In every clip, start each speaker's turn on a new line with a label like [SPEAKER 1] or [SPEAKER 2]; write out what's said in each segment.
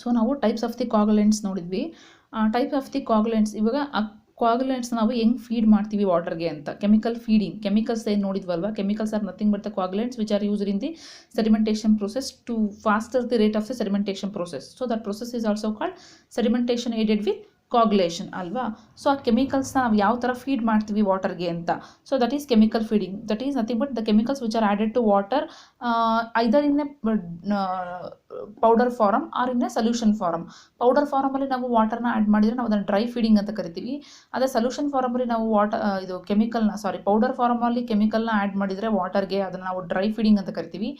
[SPEAKER 1] So ನಾವು types of the ಕಾಗುಲೆಂಟ್ಸ್ ನೋಡಿದ್ವಿ. Types of the ಕಾಗುಲೆಂಟ್ಸ್, ಇವಾಗ ಕಾಗುಲೆಂಟ್ಸ್ ನಾವು ಹೆಂಗೆ ಫೀಡ್ ಮಾಡ್ತೀವಿ ವಾಟರ್ಗೆ ಅಂತ. ಕೆಮಿಕಲ್ ಫೀಡಿಂಗ್, ಕೆಮಿಕಲ್ಸ್ ಏನು ನೋಡಿದ್ವಲ್ವಾ, chemicals are nothing but the coagulants which are used in the sedimentation process to faster the rate of the sedimentation process. So that process is also called sedimentation aided with coagulation ಅಲ್ವಾ. So ಆ ಕೆಮಿಕಲ್ಸ್ನ ನಾವು ಯಾವ ಥರ feed ಮಾಡ್ತೀವಿ ವಾಟರ್ಗೆ ಅಂತ. So that is chemical feeding. That is nothing but the chemicals which are added to water either in a powder form or in a solution form. Powder ಫಾರಮಲ್ಲಿ ನಾವು ವಾಟರ್ನ ಆ್ಯಡ್ ಮಾಡಿದರೆ ನಾವು ಅದನ್ನು ಡ್ರೈ ಫೀಡಿಂಗ್ ಅಂತ ಕರಿತೀವಿ. ಅದೇ ಸೊಲ್ಯೂಷನ್ ಫಾರಮಲ್ಲಿ ನಾವು ಪೌಡರ್ ಫಾರಮಲ್ಲಿ ಕೆಮಿಕಲ್ನ ಆ್ಯಡ್ ಮಾಡಿದರೆ ವಾಟರ್ಗೆ, ಅದನ್ನು ನಾವು ಡ್ರೈ ಫೀಡಿಂಗ್ ಅಂತ ಕರಿತೀವಿ.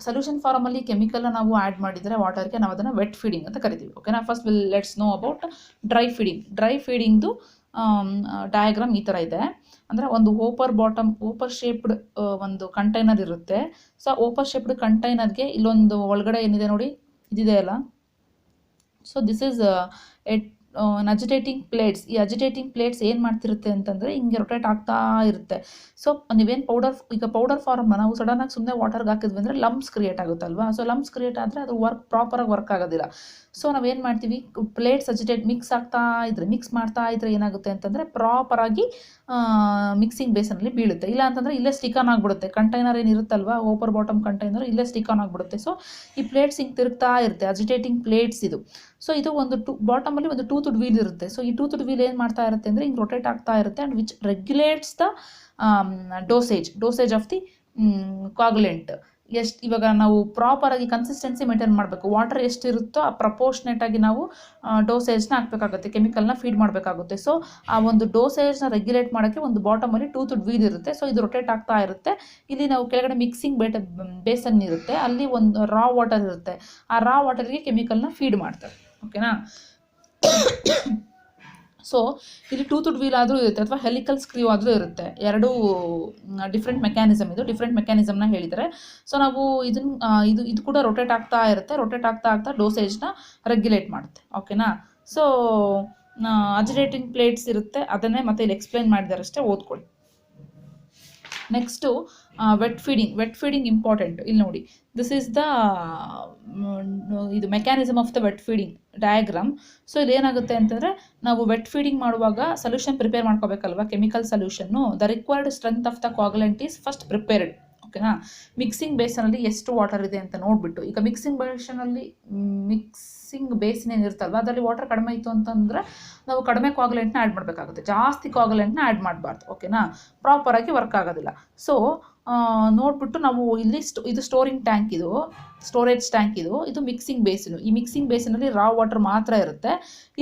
[SPEAKER 1] ಸೊಲ್ಯೂಷನ್ ಫಾರಮಲ್ಲಿ ಕೆಮಿಕಲ್ನ ನಾವು ಆ್ಯಡ್ ಮಾಡಿದರೆ ವಾಟರ್ಗೆ, ನಾವು ಅದನ್ನು ವೆಟ್ ಫೀಡಿಂಗ್ ಅಂತ ಕರಿತೀವಿ. ಓಕೆನಾ. First let's know about dry feeding. Dry ಫೀಡಿಂಗ್ದು ಡಯಾಗ್ರಾಮ್ ಈ ಥರ ಇದೆ. ಅಂದರೆ ಒಂದು ಓಪರ್ ಶೇಪ್ಡ್ ಒಂದು ಕಂಟೈನರ್ ಇರುತ್ತೆ. ಸೊ ಓಪರ್ ಶೇಪ್ಡ್ ಕಂಟೈನರ್ಗೆ ಇಲ್ಲೊಂದು ಒಳಗಡೆ ಏನಿದೆ ನೋಡಿ, ಇದಿದೆ ಅಲ್ಲ. So this is agitating plates. ಈ ಅಜಿಟೇಟಿಂಗ್ ಪ್ಲೇಟ್ಸ್ ಏನು ಮಾಡ್ತಿರುತ್ತೆ ಅಂತಂದರೆ ಹಿಂಗೆ ರೊಟೇಟ್ ಆಗ್ತಾ ಇರುತ್ತೆ. ಸೊ ನೀವೇನು ಪೌಡರ್ ಫಾರ್ಮ್ನ ನಾವು ಸಡನ್ನಾಗಿ ಸುಮ್ಮನೆ ವಾಟರ್ಗೆ ಹಾಕಿದ್ವಿ ಅಂದರೆ ಲಂಪ್ಸ್ ಕ್ರಿಯೇಟ್ ಆಗುತ್ತಲ್ವಾ. ಸೊ ಲಂಪ್ಸ್ ಕ್ರಿಯೇಟ್ ಆದರೆ ಅದು ಪ್ರಾಪರಾಗಿ ವರ್ಕ್ ಆಗೋದಿಲ್ಲ. ಸೊ ನಾವೇನು ಮಾಡ್ತೀವಿ, ಪ್ಲೇಟ್ಸ್ ಮಿಕ್ಸ್ ಮಾಡ್ತಾ ಇದ್ರೆ ಏನಾಗುತ್ತೆ ಅಂತಂದರೆ ಪ್ರಾಪರಾಗಿ ಮಿಕ್ಸಿಂಗ್ ಬೇಸನಲ್ಲಿ ಬೀಳುತ್ತೆ. ಇಲ್ಲ ಅಂತಂದರೆ ಇಲ್ಲೇ ಸ್ಟಿಕ್ ಆನ್ ಆಗಿಬಿಡುತ್ತೆ. ಕಂಟೈನರ್ ಏನಿರುತ್ತಲ್ವಾ, ಓಪರ್ ಬಾಟಮ್ ಕಂಟೈನರ್ ಇಲ್ಲೇ ಸ್ಟಿಕ್ ಆನ್ ಆಗಿಬಿಡುತ್ತೆ. ಸೊ ಈ ಪ್ಲೇಟ್ಸ್ ಹಿಂಗೆ ತಿರುಗ್ತಾ ಇರುತ್ತೆ, ಅಜಿಟೇಟಿಂಗ್ ಪ್ಲೇಟ್ಸ್ ಇದು. ಸೊ ಇದು ಒಂದು ಬಾಟಮಲ್ಲಿ ಒಂದು ಟೂತ್ಡ್ ವೀಲ್ ಇರುತ್ತೆ. ಸೊ ಈ ಟೂತ್ಡ್ ವೀಲ್ ಏನು ಮಾಡ್ತಾ ಇರುತ್ತೆ ಅಂದರೆ ಹಿಂಗೆ ರೊಟೇಟ್ ಆಗ್ತಾ ಇರುತ್ತೆ, and which regulates the dosage of the coagulant. ಇವಾಗ ನಾವು ಪ್ರಾಪರಾಗಿ ಕನ್ಸಿಸ್ಟೆನ್ಸಿ ಮೇಂಟೈನ್ ಮಾಡಬೇಕು. ವಾಟರ್ ಎಷ್ಟಿರುತ್ತೋ ಆ ಪ್ರಪೋರ್ಷನೇಟ್ ಆಗಿ ನಾವು ಡೋಸೇಜ್ನ ಹಾಕಬೇಕಾಗುತ್ತೆ, ಕೆಮಿಕಲ್ನ ಫೀಡ್ ಮಾಡಬೇಕಾಗುತ್ತೆ. ಸೊ ಆ ಒಂದು ಡೋಸೇಜ್ನ ರೆಗ್ಯುಲೇಟ್ ಮಾಡೋಕ್ಕೆ ಒಂದು ಬಾಟಮಲ್ಲಿ ಟೂತ್ಡ್ ವೀಲ್ ಇರುತ್ತೆ. ಸೊ ಇದು ರೊಟೇಟ್ ಆಗ್ತಾ ಇರುತ್ತೆ. ಇಲ್ಲಿ ನಾವು ಕೆಳಗಡೆ ಮಿಕ್ಸಿಂಗ್ ಬೇಸನ್ ಇರುತ್ತೆ, ಅಲ್ಲಿ ಒಂದು ರಾ ವಾಟರ್ ಇರುತ್ತೆ. ಆ ರಾ ವಾಟರ್ಗೆ ಕೆಮಿಕಲ್ನ ಫೀಡ್ ಮಾಡ್ತಾರೆ. ಓಕೆನಾ. ಸೊ ಇಲ್ಲಿ ಟೂತ್ಡ್ ವೀಲ್ ಆದರೂ ಇರುತ್ತೆ ಅಥವಾ ಹೆಲಿಕಲ್ ಸ್ಕ್ರೀವ್ ಆದರೂ ಇರುತ್ತೆ. ಎರಡೂ ಡಿಫ್ರೆಂಟ್ ಮೆಕ್ಯಾನಿಸಮ್ನ ಹೇಳಿದ್ದಾರೆ. ಸೊ ನಾವು ಇದು ಕೂಡ ರೊಟೇಟ್ ಆಗ್ತಾ ಇರುತ್ತೆ. ರೊಟೇಟ್ ಆಗ್ತಾ ಡೋಸೇಜ್ನ ರೆಗ್ಯುಲೇಟ್ ಮಾಡುತ್ತೆ. ಓಕೆನಾ. ಸೊ ಅಜಿಟೇಟಿಂಗ್ ಪ್ಲೇಟ್ಸ್ ಇರುತ್ತೆ, ಅದನ್ನೇ ಮತ್ತೆ ಇಲ್ಲಿ ಎಕ್ಸ್ಪ್ಲೈನ್ ಮಾಡಿದ್ದಾರೆ ಅಷ್ಟೇ, ಓದ್ಕೊಳ್ಳಿ. Next wet feeding important. ಇಲ್ಲಿ ನೋಡಿ, ದಿಸ್ ಈಸ್ ದ ಇದು mechanism of the wet feeding diagram. So ಇಲ್ಲಿ ಏನಾಗುತ್ತೆ ಅಂತಂದರೆ, ನಾವು ವೆಟ್ ಫೀಡಿಂಗ್ ಮಾಡುವಾಗ ಸೊಲ್ಯೂಷನ್ ಪ್ರಿಪೇರ್ ಮಾಡ್ಕೋಬೇಕಲ್ವ, ಕೆಮಿಕಲ್ ಸೊಲ್ಯೂಷನ್ನು. The required strength of the coagulant is first prepared. ಓಕೆನಾ. ಮಿಕ್ಸಿಂಗ್ ಬೇಸನಲ್ಲಿ ಎಷ್ಟು ವಾಟರ್ ಇದೆ ಅಂತ ನೋಡಿಬಿಟ್ಟು, ಈಗ ಮಿಕ್ಸಿಂಗ್ ಬೇಸಿನ್ ಏನಿರುತ್ತಲ್ವ ಅದರಲ್ಲಿ ವಾಟರ್ ಕಡಿಮೆ ಇತ್ತು ಅಂತಂದರೆ ನಾವು ಕಡಿಮೆ ಕಾಗುಲೆಂಟ್ನ ಆ್ಯಡ್ ಮಾಡಬೇಕಾಗುತ್ತೆ, ಜಾಸ್ತಿ ಕಾಗುಲೆಂಟ್ನ ಆ್ಯಡ್ ಮಾಡಬಾರ್ದು. ಓಕೆನಾ. ಪ್ರಾಪರಾಗಿ ವರ್ಕ್ ಆಗೋದಿಲ್ಲ. ಸೊ ನೋಡಿಬಿಟ್ಟು ನಾವು ಇಲ್ಲಿ ಇದು ಸ್ಟೋರೇಜ್ ಟ್ಯಾಂಕ್ ಇದು ಮಿಕ್ಸಿಂಗ್ ಬೇಸಿನು. ಈ ಮಿಕ್ಸಿಂಗ್ ಬೇಸಿನಲ್ಲಿ ರಾ ವಾಟರ್ ಮಾತ್ರ ಇರುತ್ತೆ,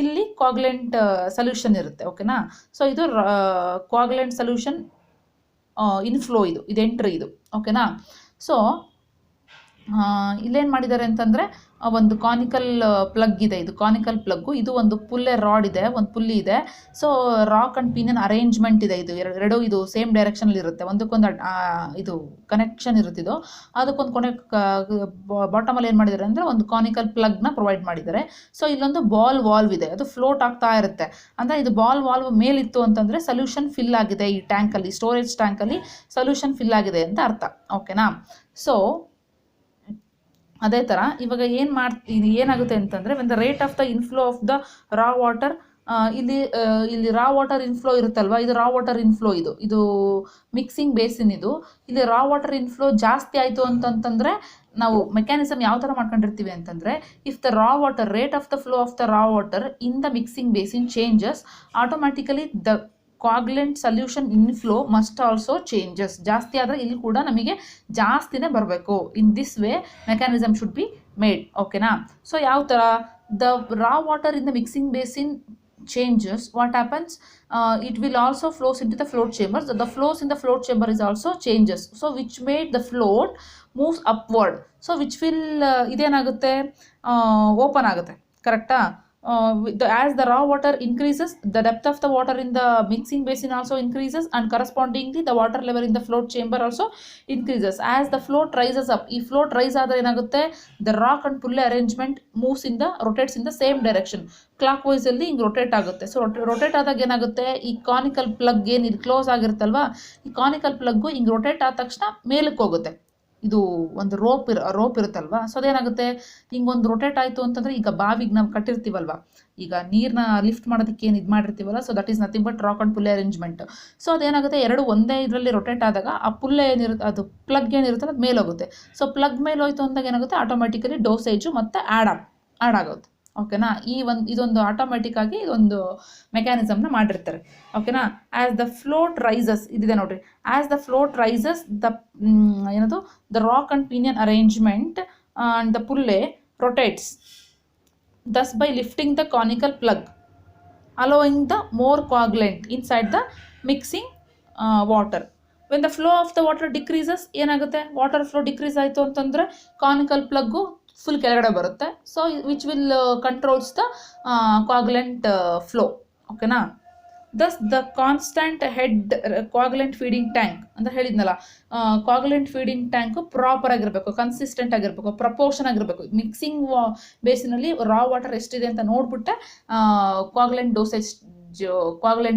[SPEAKER 1] ಇಲ್ಲಿ ಕಾಗುಲೆಂಟ್ ಸೊಲ್ಯೂಷನ್ ಇರುತ್ತೆ. ಓಕೆನಾ. ಸೊ ಇದು ಕಾಗುಲೆಂಟ್ ಸೊಲ್ಯೂಷನ್ ಇನ್ಫ್ಲೋ, ಇದು ಎಂಟ್ರಿ ಇದು. ಓಕೆನಾ. ಸೊ ಇಲ್ಲೇನು ಮಾಡಿದ್ದಾರೆ ಅಂತಂದರೆ, ಒಂದು ಕಾನಿಕಲ್ ಪ್ಲಗ್ ಇದೆ. ಇದು ಕಾನಿಕಲ್ ಪ್ಲಗ್ಗು, ಇದು ಒಂದು ರಾಡ್ ಇದೆ, ಒಂದು ಪುಲ್ಲಿ ಇದೆ. So rock and pinion arrangement ಇದೆ. ಎರಡು ಇದು ಸೇಮ್ ಡೈರೆಕ್ಷನಲ್ಲಿ ಇರುತ್ತೆ, ಒಂದಕ್ಕೊಂದು ಇದು ಕನೆಕ್ಷನ್ ಇರುತ್ತೆ. ಇದು ಅದಕ್ಕೊಂದು ಕೊನೆ ಬಾಟಮಲ್ಲಿ ಏನು ಮಾಡಿದ್ದಾರೆ ಅಂದರೆ ಒಂದು ಕಾನಿಕಲ್ ಪ್ಲಗ್ನ ಪ್ರೊವೈಡ್ ಮಾಡಿದ್ದಾರೆ. ಸೊ ಇಲ್ಲೊಂದು ಬಾಲ್ ವಾಲ್ವ್ ಇದೆ, ಅದು ಫ್ಲೋಟ್ ಆಗ್ತಾ ಇರುತ್ತೆ. ಅಂದರೆ ಇದು ಬಾಲ್ ವಾಲ್ವ್ ಮೇಲಿತ್ತು ಅಂತಂದರೆ ಸೊಲ್ಯೂಷನ್ ಫಿಲ್ ಆಗಿದೆ, ಈ ಟ್ಯಾಂಕಲ್ಲಿ, ಸ್ಟೋರೇಜ್ ಟ್ಯಾಂಕಲ್ಲಿ ಸೊಲ್ಯೂಷನ್ ಫಿಲ್ ಆಗಿದೆ ಅಂತ ಅರ್ಥ. ಓಕೆನಾ. ಸೊ ಅದೇ ಥರ ಇವಾಗ ಏನಾಗುತ್ತೆ ಅಂತಂದರೆ, when the rate of the inflow of the raw water, ಇಲ್ಲಿ ರಾ ವಾಟರ್ ಇನ್ಫ್ಲೋ ಇರುತ್ತಲ್ವ, ಇದು ರಾ ವಾಟರ್ ಇನ್ಫ್ಲೋ, ಇದು ಮಿಕ್ಸಿಂಗ್ ಬೇಸಿನ್. ಇಲ್ಲಿ ರಾ ವಾಟರ್ ಇನ್ಫ್ಲೋ ಜಾಸ್ತಿ ಆಯಿತು ಅಂತಂತಂದರೆ ನಾವು ಮೆಕ್ಯಾನಿಸಮ್ ಯಾವ ಥರ ಮಾಡ್ಕೊಂಡಿರ್ತೀವಿ ಅಂತಂದರೆ, if the raw water rate of the flow of the raw water in the mixing basin changes, automatically the coagulant solution inflow must also changes. ಜಾಸ್ತಿ ಆದರೆ ಇಲ್ಲಿ ಕೂಡ ನಮಗೆ ಜಾಸ್ತಿನೇ ಬರಬೇಕು. In this way mechanism should be made. ಓಕೆನಾ. So ಯಾವ ಥರ, the raw water in the mixing basin changes, what happens, it will also flows into the float chambers. The flows in the float chamber is also changes, so which made the float moves upward. So which will iದೇನಾಗುತ್ತೆ, open ಆಗುತ್ತೆ. ಕರೆಕ್ಟಾ. as the raw water increases, the depth of the water in the mixing basin also increases, and correspondingly the water level in the float chamber also increases. As the float rises up, if float rise ಆದರೆ ಏನಾಗುತ್ತೆ, the rock and pulley arrangement rotates in the same direction. Clockwise ಅಲ್ಲಿ ಹಿಂಗೆ rotate ಆಗುತ್ತೆ. So rotate ಆದಾಗ ಏನಾಗುತ್ತೆ, ಈ conical plug ಏನು ಇದು ಕ್ಲೋಸ್ ಆಗಿರುತ್ತಲ್ವಾ, ಈ ಕಾನಿಕಲ್ ಪ್ಲಗ್ಗು ಹಿಂಗೆ ರೊಟೇಟ್ ಆದ ತಕ್ಷಣ ಮೇಲಕ್ಕೆ ಹೋಗುತ್ತೆ. ಇದು ಒಂದು ರೋಪ್ ಇರುತ್ತಲ್ವಾ, ಸೊ ಅದೇನಾಗುತ್ತೆ ಹಿಂಗೊಂದು ರೊಟೇಟ್ ಆಯಿತು ಅಂತಂದರೆ, ಈಗ ಬಾವಿಗೆ ನಾವು ಕಟ್ಟಿರ್ತೀವಲ್ವ, ಈಗ ನೀರನ್ನ ಲಿಫ್ಟ್ ಮಾಡೋದಕ್ಕೆ ಏನು ಇದು ಮಾಡಿರ್ತೀವಲ್ಲ, so that is nothing but rack and pulley arrangement. So ಅದೇನಾಗುತ್ತೆ, ಎರಡು ಒಂದೇ ಇದರಲ್ಲಿ ರೊಟೇಟ್ ಆದಾಗ ಆ ಪುಲ್ಲೆ ಏನಿರುತ್ತೆ, ಅದು ಪ್ಲಗ್ ಏನಿರುತ್ತಲ್ಲ ಅದು ಮೇಲೆ ಹೋಗುತ್ತೆ. ಸೊ ಪ್ಲಗ್ ಮೇಲೆ ಹೋಯ್ತು ಅಂದಾಗ ಏನಾಗುತ್ತೆ, ಆಟೋಮೆಟಿಕಲಿ ಡೋಸೇಜು ಮತ್ತು ಆ್ಯಡ್ ಆಗುತ್ತೆ. ಓಕೆನಾ, ಇದೊಂದು ಆಟೋಮೆಟಿಕ್ ಆಗಿ ಇದೊಂದು ಮೆಕ್ಯಾನಿಸಮ್ನ ಮಾಡಿರ್ತಾರೆ. ಓಕೆನಾ, ಆ್ಯಸ್ ದ ಫ್ಲೋಟ್ ರೈಸಸ್, ಇದಿದೆ ನೋಡ್ರಿ, ಆ್ಯಸ್ ದ ಫ್ಲೋಟ್ ರೈಸಸ್ ಏನದು the rack and pinion arrangement and the pulley rotates, thus by lifting the conical plug, allowing the more coagulant inside the mixing water. When the flow of the water decreases, ಏನಾಗುತ್ತೆ, water flow decrease ಆಯಿತು ಅಂತಂದರೆ conical plug full ಕೆಳಗಡೆ ಬರುತ್ತೆ. So which will controls the coagulant flow. ಓಕೆನಾ, thus the constant head coagulant feeding tank ಅಂತ ಹೇಳಿದ್ನಲ್ಲ, coagulant feeding tank proper ಆಗಿರಬೇಕು, consistent ಆಗಿರಬೇಕು, ಪ್ರಪೋರ್ಷನ್ ಆಗಿರಬೇಕು. ಮಿಕ್ಸಿಂಗ್ ಬೇಸಿನಲ್ಲಿ ರಾ ವಾಟರ್ ಎಷ್ಟಿದೆ ಅಂತ ನೋಡ್ಬಿಟ್ಟೆ coagulant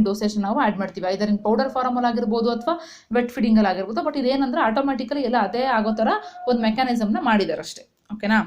[SPEAKER 1] ಡೋಸೇಜ್ ನಾವು ಆ್ಯಡ್ ಮಾಡ್ತೀವಿ. ಐದರ್ ಇನ್ ಪೌಡರ್ ಫಾರ್ಮಲ್ಲಿ ಆಗಿರ್ಬೋದು ಅಥವಾ ವೆಟ್ ಫೀಡಿಂಗಲ್ಲಿ ಆಗಿರ್ಬೋದು. ಬಟ್ ಇದೇನಂದ್ರೆ ಆಟೋಮೆಟಿಕಲಿ ಎಲ್ಲ ಅದೇ ಆಗೋ ಥರ ಒಂದು ಮೆಕ್ಯಾನಿಸಮ್ನ ಮಾಡಿದ್ದಾರೆ ಅಷ್ಟೇ. ಓಕೆನಾ.